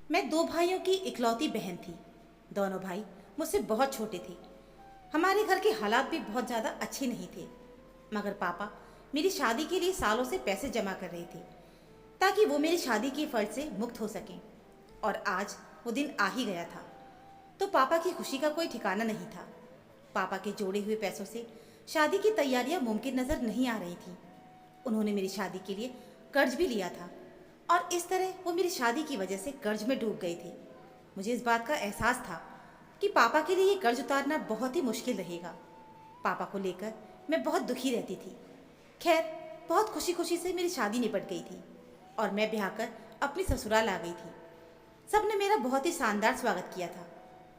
मैं दो भाइयों की इकलौती बहन थी। दोनों भाई मुझसे बहुत छोटे थे। हमारे घर के हालात भी बहुत ज़्यादा अच्छे नहीं थे, मगर पापा मेरी शादी के लिए सालों से पैसे जमा कर रहे थे ताकि वो मेरी शादी के फर्ज से मुक्त हो सकें। और आज वो दिन आ ही गया था, तो पापा की खुशी का कोई ठिकाना नहीं था। पापा के जोड़े हुए पैसों से शादी की तैयारियां मुमकिन नज़र नहीं आ रही थीं। उन्होंने मेरी शादी के लिए कर्ज भी लिया था और इस तरह वो मेरी शादी की वजह से कर्ज में डूब गए थे। मुझे इस बात का एहसास था कि पापा के लिए ये कर्ज उतारना बहुत ही मुश्किल रहेगा। पापा को लेकर मैं बहुत दुखी रहती थी। खैर, बहुत खुशी खुशी से मेरी शादी निपट गई थी और मैं ब्याह कर अपनी ससुराल आ गई थी। सबने मेरा बहुत ही शानदार स्वागत किया था।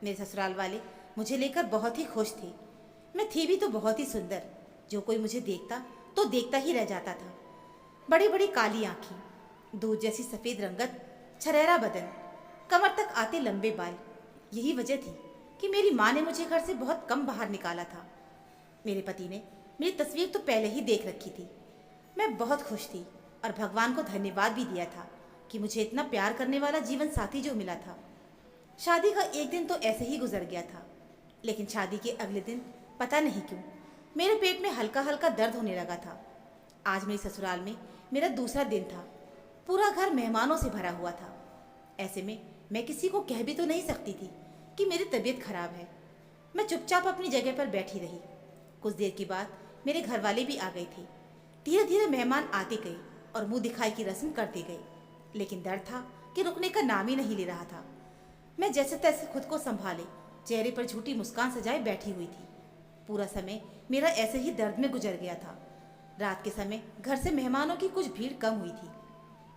मेरे ससुराल वाले मुझे लेकर बहुत ही खुश थे। मैं थी भी तो बहुत ही सुंदर। जो कोई मुझे देखता तो देखता ही रह जाता था। बड़ी बड़ी काली आंखें, दूध जैसी सफ़ेद रंगत, छरेरा बदन, कमर तक आते लंबे बाल। यही वजह थी कि मेरी माँ ने मुझे घर से बहुत कम बाहर निकाला था। मेरे पति ने मेरी तस्वीर तो पहले ही देख रखी थी। मैं बहुत खुश थी और भगवान को धन्यवाद भी दिया था कि मुझे इतना प्यार करने वाला जीवन साथी जो मिला था। शादी का एक दिन तो ऐसे ही गुजर गया था, लेकिन शादी के अगले दिन पता नहीं क्यों मेरे पेट में हल्का हल्का दर्द होने लगा था। आज मेरी ससुराल में मेरा दूसरा दिन था। पूरा घर मेहमानों से भरा हुआ था। ऐसे में मैं किसी को कह भी तो नहीं सकती थी कि मेरी तबीयत खराब है। मैं चुपचाप अपनी जगह पर बैठी रही। कुछ देर के बाद मेरे घर वाले भी आ गए थे। धीरे धीरे मेहमान आते गए और मुंह दिखाई की रस्म करते गए, लेकिन डर था कि रुकने का नाम ही नहीं ले रहा था। मैं जैसे तैसे खुद को संभाले चेहरे पर झूठी मुस्कान सजाए बैठी हुई थी। पूरा समय मेरा ऐसे ही दर्द में गुजर गया था। रात के समय घर से मेहमानों की कुछ भीड़ कम हुई थी।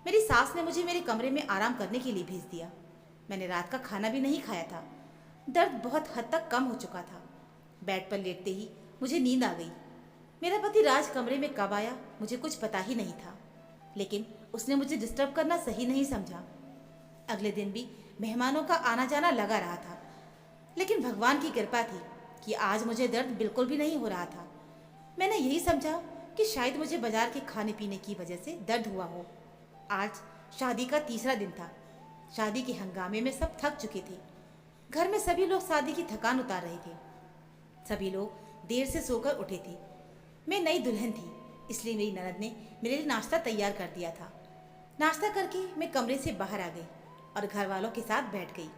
मेरी सास ने मुझे मेरे कमरे में आराम करने के लिए भेज दिया। मैंने रात का खाना भी नहीं खाया था। दर्द बहुत हद तक कम हो चुका था। बेड पर लेटते ही मुझे नींद आ गई। मेरा पति राज कमरे में कब आया मुझे कुछ पता ही नहीं था, लेकिन उसने मुझे डिस्टर्ब करना सही नहीं समझा। अगले दिन भी मेहमानों का आना जाना लगा रहा था, लेकिन भगवान की कृपा थी कि आज मुझे दर्द बिल्कुल भी नहीं हो रहा था। मैंने यही समझा कि शायद मुझे बाजार के खाने पीने की वजह से दर्द हुआ हो। आज शादी का तीसरा दिन था। शादी के हंगामे में सब थक चुके थे। घर में सभी लोग शादी की थकान उतार रहे थे। सभी लोग देर से सोकर उठे थे। मैं नई दुल्हन थी, इसलिए मेरी ननद ने मेरे लिए नाश्ता तैयार कर दिया था। नाश्ता करके मैं कमरे से बाहर आ गई और घर वालों के साथ बैठ गई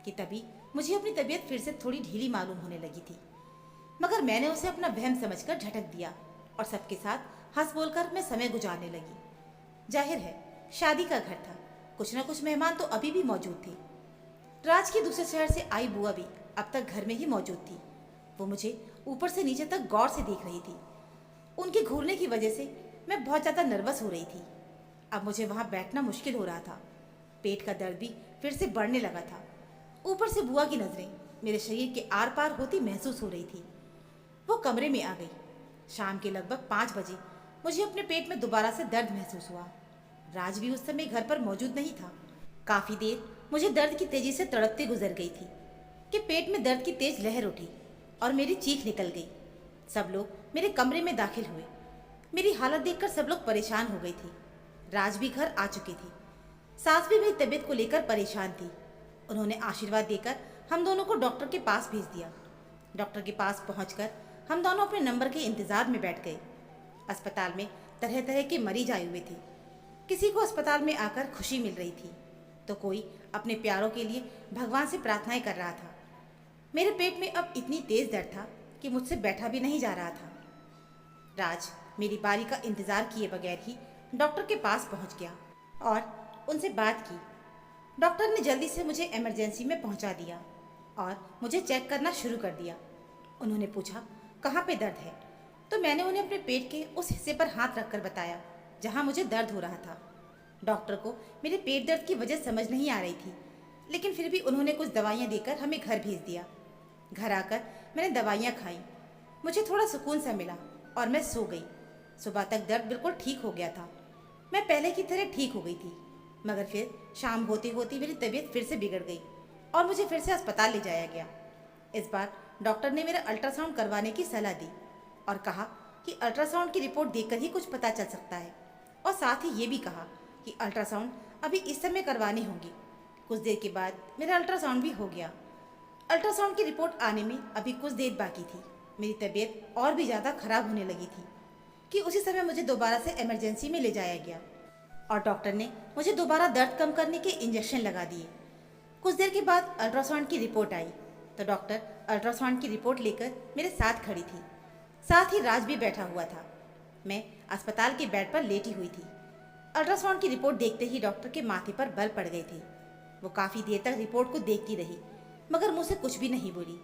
कि तभी मुझे अपनी तबीयत फिर से थोड़ी ढीली मालूम होने लगी थी। मगर मैंने उसे अपना वहम समझकर झटक दिया और सबके साथ हंस बोलकर मैं समय गुजारने लगी। जाहिर है, शादी का घर था, कुछ न कुछ मेहमान तो अभी भी मौजूद थे। राज के दूसरे शहर से आई बुआ भी अब तक घर में ही मौजूद थी। वो मुझे ऊपर से नीचे तक गौर से देख रही थी। उनके घूरने की वजह से मैं बहुत ज़्यादा नर्वस हो रही थी। अब मुझे वहाँ बैठना मुश्किल हो रहा था। पेट का दर्द भी फिर से बढ़ने लगा था। ऊपर से बुआ की नज़रें मेरे शरीर के आर पार होती महसूस हो रही थी। वो कमरे में आ गई। शाम के लगभग 5 बजे मुझे अपने पेट में दोबारा से दर्द महसूस हुआ। राज भी उस समय घर पर मौजूद नहीं था। काफ़ी देर मुझे दर्द की तेजी से तड़पते गुजर गई थी कि पेट में दर्द की तेज लहर उठी और मेरी चीख निकल गई। सब लोग मेरे कमरे में दाखिल हुए। मेरी हालत देखकर सब लोग परेशान हो गई थी। राज भी घर आ चुके थे। सास भी मेरी तबीयत को लेकर परेशान थी। उन्होंने आशीर्वाद देकर हम दोनों को डॉक्टर के पास भेज दिया। डॉक्टर के पास पहुंचकर हम दोनों अपने नंबर के इंतज़ार में बैठ गए। अस्पताल में तरह तरह के मरीज आए हुए थे। किसी को अस्पताल में आकर खुशी मिल रही थी, तो कोई अपने प्यारों के लिए भगवान से प्रार्थनाएं कर रहा था। मेरे पेट में अब इतनी तेज दर्द था कि मुझसे बैठा भी नहीं जा रहा था। राज मेरी बारी का इंतज़ार किए बगैर ही डॉक्टर के पास पहुंच गया और उनसे बात की। डॉक्टर ने जल्दी से मुझे इमरजेंसी में पहुंचा दिया और मुझे चेक करना शुरू कर दिया। उन्होंने पूछा कहाँ पे दर्द है, तो मैंने उन्हें अपने पेट के उस हिस्से पर हाथ रखकर बताया जहाँ मुझे दर्द हो रहा था। डॉक्टर को मेरे पेट दर्द की वजह समझ नहीं आ रही थी, लेकिन फिर भी उन्होंने कुछ दवाइयाँ देकर हमें घर भेज दिया। घर आकर मैंने दवाइयाँ खाई। मुझे थोड़ा सुकून सा मिला और मैं सो गई। सुबह तक दर्द बिल्कुल ठीक हो गया था। मैं पहले की तरह ठीक हो गई थी, मगर फिर शाम होते होते मेरी तबीयत फिर से बिगड़ गई और मुझे फिर से अस्पताल ले जाया गया। इस बार डॉक्टर ने मेरा अल्ट्रासाउंड करवाने की सलाह दी और कहा कि अल्ट्रासाउंड की रिपोर्ट देखकर ही कुछ पता चल सकता है, और साथ ही ये भी कहा कि अल्ट्रासाउंड अभी इस समय करवानी होंगी। कुछ देर के बाद मेरा अल्ट्रासाउंड भी हो गया। अल्ट्रासाउंड की रिपोर्ट आने में अभी कुछ देर बाकी थी। मेरी तबीयत और भी ज़्यादा खराब होने लगी थी कि उसी समय मुझे दोबारा से इमरजेंसी में ले जाया गया और डॉक्टर ने मुझे दोबारा दर्द कम करने के इंजेक्शन लगा दिए। कुछ देर के बाद अल्ट्रासाउंड की रिपोर्ट आई तो डॉक्टर अल्ट्रासाउंड की रिपोर्ट लेकर मेरे साथ खड़ी थी। साथ ही राज भी बैठा हुआ था। मैं अस्पताल के बेड पर लेटी हुई थी। अल्ट्रासाउंड की रिपोर्ट देखते ही डॉक्टर के माथे पर बल पड़ गए थे। वो काफ़ी देर तक रिपोर्ट को देखती रही मगर मुझसे कुछ भी नहीं बोली।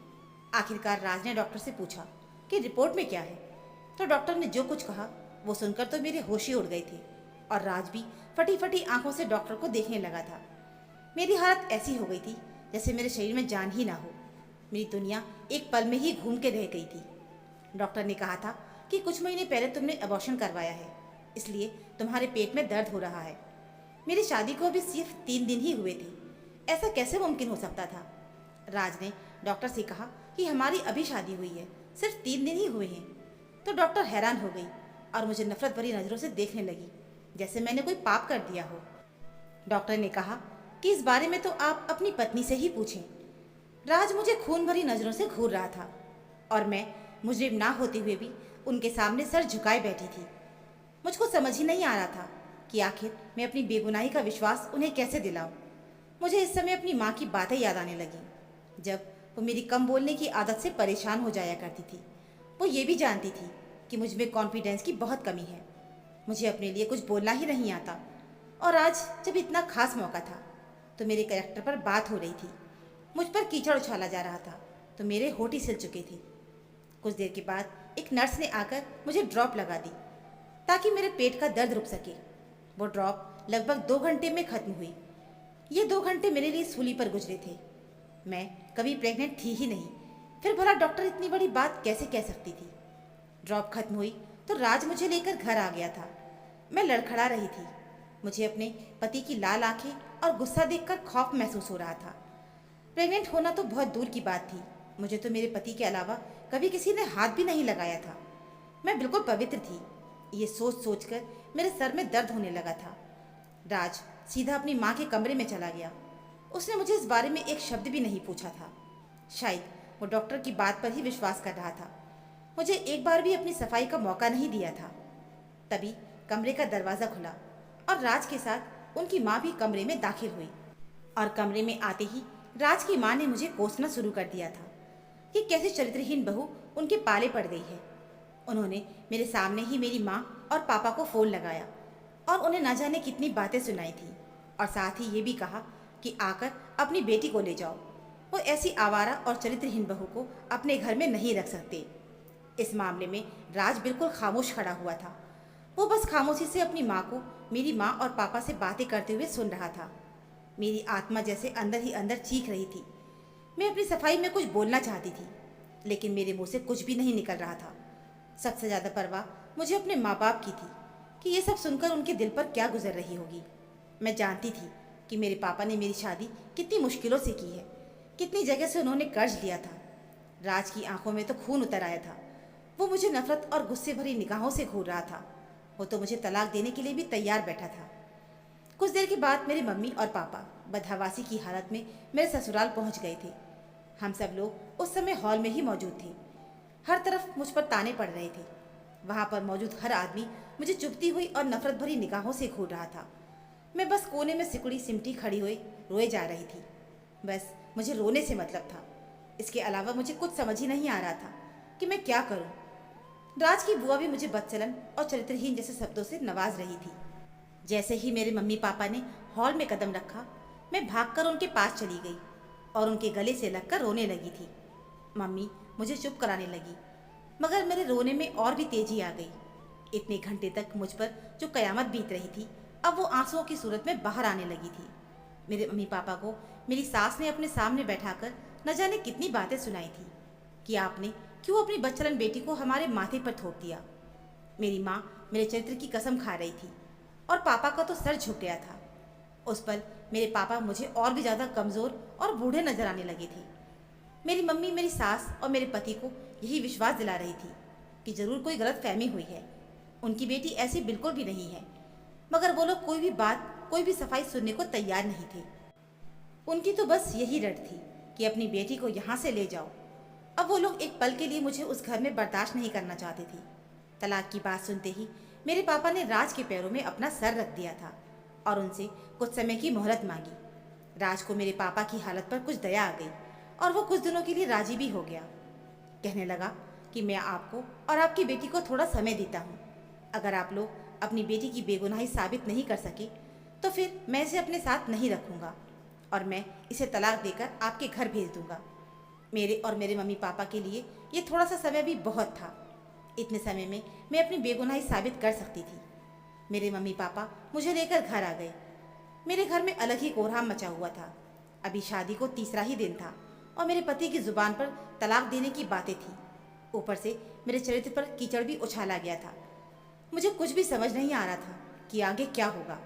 आखिरकार राज ने डॉक्टर से पूछा कि रिपोर्ट में क्या है। तो डॉक्टर ने जो कुछ कहा वो सुनकर तो मेरे होश ही उड़ गए थे और राज भी फटी फटी आंखों से डॉक्टर को देखने लगा था। मेरी हालत ऐसी हो गई थी जैसे मेरे शरीर में जान ही ना हो। मेरी दुनिया एक पल में ही घूम के रह गई थी। डॉक्टर ने कहा था कि कुछ महीने पहले तुमने अबॉर्शन करवाया है, इसलिए तुम्हारे पेट में दर्द हो रहा है। मेरी शादी को भी सिर्फ 3 दिन ही हुए थे, ऐसा कैसे मुमकिन हो सकता था। राज ने डॉक्टर से कहा कि हमारी अभी शादी हुई है, सिर्फ 3 दिन ही हुए हैं। तो डॉक्टर हैरान हो गई और मुझे नफरत भरी नज़रों से देखने लगी जैसे मैंने कोई पाप कर दिया हो। डॉक्टर ने कहा कि इस बारे में तो आप अपनी पत्नी से ही पूछें। राज मुझे खून भरी नज़रों से घूर रहा था और मैं मुजरिम ना होते हुए भी उनके सामने सर झुकाए बैठी थी। मुझको समझ ही नहीं आ रहा था कि आखिर मैं अपनी बेगुनाही का विश्वास उन्हें कैसे दिलाऊं। मुझे इस समय अपनी माँ की बातें याद आने लगी जब वो मेरी कम बोलने की आदत से परेशान हो जाया करती थी। वो ये भी जानती थी कि मुझ में कॉन्फिडेंस की बहुत कमी है, मुझे अपने लिए कुछ बोलना ही नहीं आता। और आज जब इतना खास मौका था तो मेरे कैरेक्टर पर बात हो रही थी। मुझ पर कीचड़ उछाला जा रहा था तो मेरे होठ ही सिल चुके थे। कुछ देर के बाद एक नर्स ने आकर मुझे ड्रॉप लगा दी ताकि मेरे पेट का दर्द रुक सके। वो ड्रॉप लगभग 2 घंटे में खत्म हुई। ये 2 घंटे मेरे लिए सूली पर गुजरे थे। मैं कभी प्रेग्नेंट थी ही नहीं, फिर भला डॉक्टर इतनी बड़ी बात कैसे कह सकती थी। ड्रॉप खत्म हुई तो राज मुझे लेकर घर आ गया था। मैं लड़खड़ा रही थी। मुझे अपने पति की लाल आंखें और गुस्सा देखकर खौफ महसूस हो रहा था। प्रेग्नेंट होना तो बहुत दूर की बात थी, मुझे तो मेरे पति के अलावा कभी किसी ने हाथ भी नहीं लगाया था। मैं बिल्कुल पवित्र थी। ये सोच सोचकर मेरे सर में दर्द होने लगा था। राज सीधा अपनी माँ के कमरे में चला गया। उसने मुझे इस बारे में एक शब्द भी नहीं पूछा था। शायद वो डॉक्टर की बात पर ही विश्वास कर रहा था। मुझे एक बार भी अपनी सफाई का मौका नहीं दिया था। तभी कमरे का दरवाज़ा खुला और राज के साथ उनकी माँ भी कमरे में दाखिल हुई। और कमरे में आते ही राज की माँ ने मुझे कोसना शुरू कर दिया था कि कैसे चरित्रहीन बहू उनके पाले पड़ गई है। उन्होंने मेरे सामने ही मेरी माँ और पापा को फ़ोन लगाया और उन्हें न जाने कितनी बातें सुनाई थी और साथ ही ये भी कहा कि आकर अपनी बेटी को ले जाओ। वो ऐसी आवारा और चरित्रहीन बहू को अपने घर में नहीं रख सकते। इस मामले में राज बिल्कुल खामोश खड़ा हुआ था। वो बस खामोशी से अपनी माँ को मेरी माँ और पापा से बातें करते हुए सुन रहा था। मेरी आत्मा जैसे अंदर ही अंदर चीख रही थी। मैं अपनी सफाई में कुछ बोलना चाहती थी लेकिन मेरे मुंह से कुछ भी नहीं निकल रहा था। सबसे ज़्यादा परवाह मुझे अपने माँ बाप की थी कि ये सब सुनकर उनके दिल पर क्या गुजर रही होगी। मैं जानती थी कि मेरे पापा ने मेरी शादी कितनी मुश्किलों से की है, कितनी जगह से उन्होंने कर्ज लिया था। राज की आंखों में तो खून उतर आया था। वो मुझे नफरत और गुस्से भरी निगाहों से घूर रहा था। वो तो मुझे तलाक देने के लिए भी तैयार बैठा था। कुछ देर के बाद मेरी मम्मी और पापा बदहवासी की हालत में मेरे ससुराल पहुंच गए थे। हम सब लोग उस समय हॉल में ही मौजूद थे। हर तरफ मुझ पर ताने पड़ रहे थे। वहाँ पर मौजूद हर आदमी मुझे चुभती हुई और नफरत भरी निगाहों से घूर रहा था। मैं बस कोने में सिकुड़ी सिमटी खड़ी हुई रोए जा रही थी। बस मुझे रोने से मतलब था, इसके अलावा मुझे कुछ समझ ही नहीं आ रहा था कि मैं क्या करूं। राज की बुआ भी मुझे बदचलन और चरित्रहीन जैसे शब्दों से नवाज रही थी। जैसे ही मेरे मम्मी पापा ने हॉल में कदम रखा, मैं भागकर उनके पास चली गई और उनके गले से लगकर रोने लगी थी। मम्मी मुझे चुप कराने लगी मगर मेरे रोने में और भी तेजी आ गई। इतने घंटे तक मुझ पर जो कयामत बीत रही थी अब वो आंसुओं की सूरत में बाहर आने लगी थी। मेरे मम्मी पापा को मेरी सास ने अपने सामने बैठाकर न जाने कितनी बातें सुनाई थी कि आपने क्यों अपनी बच्चलन बेटी को हमारे माथे पर थोप दिया। मेरी माँ मेरे चरित्र की कसम खा रही थी और पापा का तो सर झुक गया था। उस पल मेरे पापा मुझे और भी ज़्यादा कमज़ोर और बूढ़े नजर आने लगे थे। मेरी मम्मी मेरी सास और मेरे पति को यही विश्वास दिला रही थी कि ज़रूर कोई गलत फहमी हुई है, उनकी बेटी ऐसी बिल्कुल भी नहीं है। मगर वो लोग कोई भी बात, कोई भी सफाई सुनने को तैयार नहीं थे। उनकी तो बस यही रट थी कि अपनी बेटी को यहाँ से ले जाओ। अब वो लोग एक पल के लिए मुझे उस घर में बर्दाश्त नहीं करना चाहते थे। तलाक की बात सुनते ही मेरे पापा ने राज के पैरों में अपना सर रख दिया था और उनसे कुछ समय की मोहलत मांगी। राज को मेरे पापा की हालत पर कुछ दया आ गई और वो कुछ दिनों के लिए राजी भी हो गया। कहने लगा कि मैं आपको और आपकी बेटी को थोड़ा समय देता हूँ। अगर आप लोग अपनी बेटी की बेगुनाही साबित नहीं कर सके तो फिर मैं इसे अपने साथ नहीं रखूँगा और मैं इसे तलाक देकर आपके घर भेज दूँगा। मेरे और मेरे मम्मी पापा के लिए ये थोड़ा सा समय भी बहुत था। इतने समय में मैं अपनी बेगुनाही साबित कर सकती थी। मेरे मम्मी पापा मुझे लेकर घर आ गए। मेरे घर में अलग ही कोहराम मचा हुआ था। अभी शादी को तीसरा ही दिन था और मेरे पति की जुबान पर तलाक देने की बातें थी। ऊपर से मेरे चरित्र पर कीचड़ भी उछाला गया था। मुझे कुछ भी समझ नहीं आ रहा था कि आगे क्या होगा।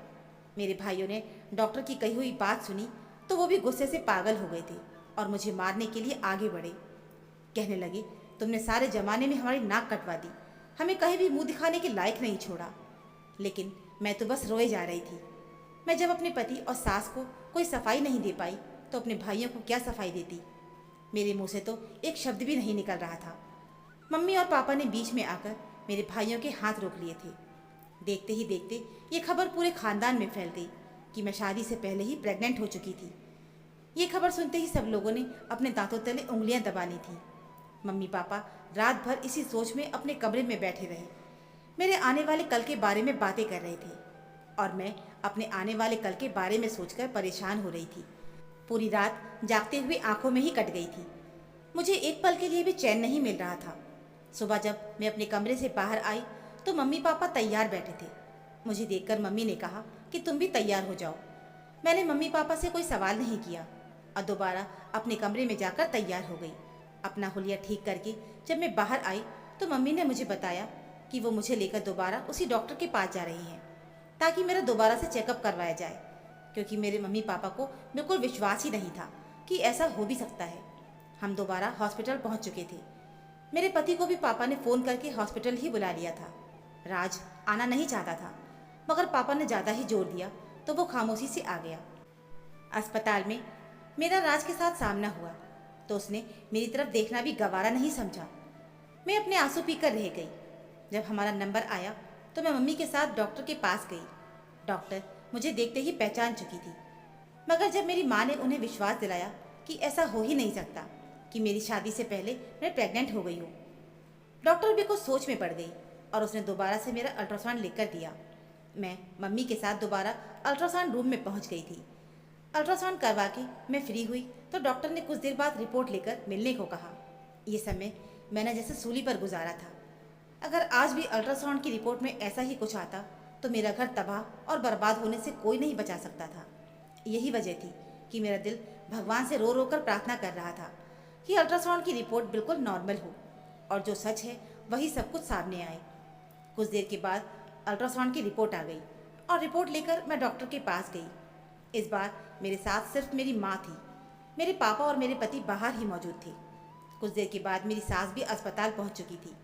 मेरे भाइयों ने डॉक्टर की कही हुई बात सुनी तो वो भी गुस्से से पागल हो गए थे और मुझे मारने के लिए आगे बढ़े। कहने लगे, तुमने सारे जमाने में हमारी नाक कटवा दी, हमें कहीं भी मुंह दिखाने के लायक नहीं छोड़ा। लेकिन मैं तो बस रोए जा रही थी। मैं जब अपने पति और सास को कोई सफाई नहीं दे पाई तो अपने भाइयों को क्या सफाई देती। मेरे मुंह से तो एक शब्द भी नहीं निकल रहा था। मम्मी और पापा ने बीच में आकर मेरे भाइयों के हाथ रोक लिए थे। देखते ही देखते ये खबर पूरे खानदान में फैल गई कि मैं शादी से पहले ही प्रेग्नेंट हो चुकी थी। ये खबर सुनते ही सब लोगों ने अपने दांतों तले उंगलियां दबा ली थी। मम्मी पापा रात भर इसी सोच में अपने कमरे में बैठे रहे। मेरे आने वाले कल के बारे में बातें कर रहे थे और मैं अपने आने वाले कल के बारे में सोचकर परेशान हो रही थी। पूरी रात जागते हुए आंखों में ही कट गई थी। मुझे एक पल के लिए भी चैन नहीं मिल रहा था। सुबह जब मैं अपने कमरे से बाहर आई तो मम्मी पापा तैयार बैठे थे। मुझे देखकर मम्मी ने कहा कि तुम भी तैयार हो जाओ। मैंने मम्मी पापा से कोई सवाल नहीं किया और दोबारा अपने कमरे में जाकर तैयार हो गई। अपना हुलिया ठीक करके जब मैं बाहर आई तो मम्मी ने मुझे बताया कि वो मुझे लेकर दोबारा उसी डॉक्टर के पास जा रही हैं ताकि मेरा दोबारा से चेकअप करवाया जाए, क्योंकि मेरे मम्मी पापा को बिल्कुल विश्वास ही नहीं था कि ऐसा हो भी सकता है। हम दोबारा हॉस्पिटल पहुंच चुके थे। मेरे पति को भी पापा ने फ़ोन करके हॉस्पिटल ही बुला लिया था। राज आना नहीं चाहता था मगर पापा ने ज़्यादा ही जोर दिया तो वो खामोशी से आ गया। अस्पताल में मेरा राज के साथ सामना हुआ तो उसने मेरी तरफ देखना भी गवारा नहीं समझा। मैं अपने आंसू पीकर रह गई। जब हमारा नंबर आया तो मैं मम्मी के साथ डॉक्टर के पास गई। डॉक्टर मुझे देखते ही पहचान चुकी थी, मगर जब मेरी माँ ने उन्हें विश्वास दिलाया कि ऐसा हो ही नहीं सकता कि मेरी शादी से पहले मैं प्रेग्नेंट हो गई हूँ, डॉक्टर भी कुछ सोच में पड़ गई और उसने दोबारा से मेरा अल्ट्रासाउंड लिख कर दिया। मैं मम्मी के साथ दोबारा अल्ट्रासाउंड रूम में पहुँच गई थी। अल्ट्रासाउंड करवा के मैं फ्री हुई तो डॉक्टर ने कुछ देर बाद रिपोर्ट लेकर मिलने को कहा। ये समय मैंने जैसे सूली पर गुजारा था। अगर आज भी अल्ट्रासाउंड की रिपोर्ट में ऐसा ही कुछ आता तो मेरा घर तबाह और बर्बाद होने से कोई नहीं बचा सकता था। यही वजह थी कि मेरा दिल भगवान से रो रो कर प्रार्थना कर रहा था कि अल्ट्रासाउंड की रिपोर्ट बिल्कुल नॉर्मल हो और जो सच है वही सब कुछ सामने आए। कुछ देर के बाद अल्ट्रासाउंड की रिपोर्ट आ गई और रिपोर्ट लेकर मैं डॉक्टर के पास गई। इस बार मेरे साथ सिर्फ मेरी माँ थी। मेरे पापा और मेरे पति बाहर ही मौजूद थे। कुछ देर के बाद मेरी सास भी अस्पताल पहुंच चुकी थी।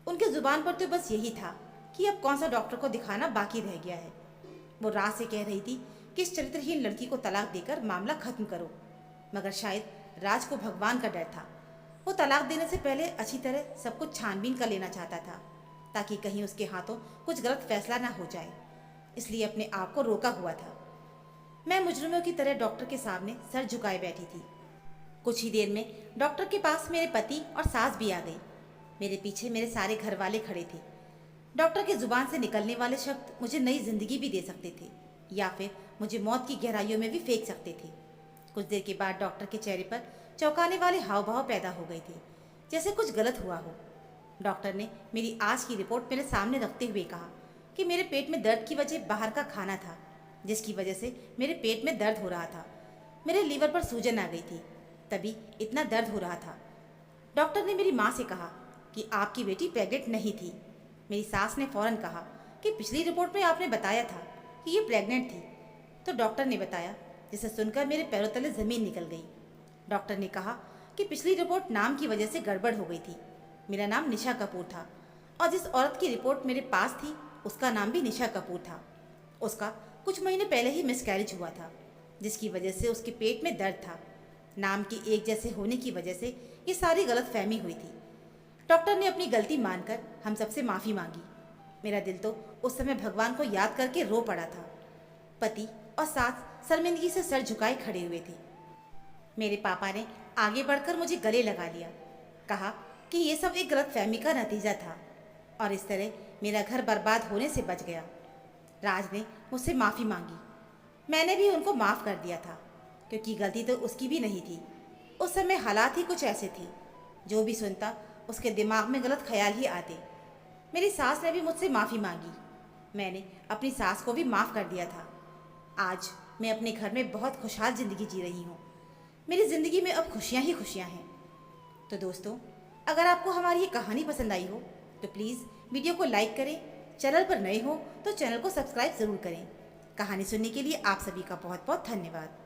उनके जुबान पर तो बस यही था कि अब कौन सा डॉक्टर को दिखाना बाकी रह गया है। वो राज से कह रही थी कि इस चरित्रहीन लड़की को तलाक देकर मामला खत्म करो, मगर शायद राज को भगवान का डर था। वो तलाक देने से पहले अच्छी तरह सब कुछ छानबीन कर लेना चाहता था ताकि कहीं उसके हाथों कुछ गलत फैसला ना हो जाए, इसलिए अपने आप को रोका हुआ था। मैं मुजरिमों की तरह डॉक्टर के सामने सर झुकाए बैठी थी। कुछ ही देर में डॉक्टर के पास मेरे पति और सास भी आ गई। मेरे पीछे मेरे सारे घर वाले खड़े थे। डॉक्टर की जुबान से निकलने वाले शब्द मुझे नई जिंदगी भी दे सकते थे या फिर मुझे मौत की गहराइयों में भी फेंक सकते थे। कुछ देर के बाद डॉक्टर के चेहरे पर चौंकाने वाले हाव भाव पैदा हो गए थे, जैसे कुछ गलत हुआ हो। डॉक्टर ने मेरी आज की रिपोर्ट मेरे सामने रखते हुए कहा कि मेरे पेट में दर्द की वजह बाहर का खाना था, जिसकी वजह से मेरे पेट में दर्द हो रहा था। मेरे लीवर पर सूजन आ गई थी, तभी इतना दर्द हो रहा था। डॉक्टर ने मेरी माँ से कहा कि आपकी बेटी प्रेग्नेंट नहीं थी। मेरी सास ने फौरन कहा कि पिछली रिपोर्ट में आपने बताया था कि ये प्रेग्नेंट थी। तो डॉक्टर ने बताया, जिसे सुनकर मेरे पैरों तले ज़मीन निकल गई। डॉक्टर ने कहा कि पिछली रिपोर्ट नाम की वजह से गड़बड़ हो गई थी। मेरा नाम निशा कपूर था और जिस औरत की रिपोर्ट मेरे पास थी उसका नाम भी निशा कपूर था। उसका कुछ महीने पहले ही मिसकैरेज हुआ था, जिसकी वजह से उसके पेट में दर्द था। नाम के एक जैसे होने की वजह से ये सारी गलतफहमी हुई थी। डॉक्टर ने अपनी गलती मानकर हम सबसे माफ़ी मांगी। मेरा दिल तो उस समय भगवान को याद करके रो पड़ा था। पति और सास शर्मिंदगी से सर झुकाए खड़े हुए थे। मेरे पापा ने आगे बढ़कर मुझे गले लगा लिया, कहा कि ये सब एक गलतफहमी का नतीजा था और इस तरह मेरा घर बर्बाद होने से बच गया। राज ने मुझसे माफ़ी मांगी। मैंने भी उनको माफ़ कर दिया था, क्योंकि गलती तो उसकी भी नहीं थी। उस समय हालात ही कुछ ऐसे थे, जो भी सुनता उसके दिमाग में गलत ख्याल ही आते। मेरी सास ने भी मुझसे माफ़ी मांगी। मैंने अपनी सास को भी माफ़ कर दिया था। आज मैं अपने घर में बहुत खुशहाल ज़िंदगी जी रही हूँ। मेरी ज़िंदगी में अब खुशियाँ ही खुशियाँ हैं। तो दोस्तों, अगर आपको हमारी ये कहानी पसंद आई हो तो प्लीज़ वीडियो को लाइक करें। चैनल पर नए हो तो चैनल को सब्सक्राइब ज़रूर करें। कहानी सुनने के लिए आप सभी का बहुत बहुत धन्यवाद।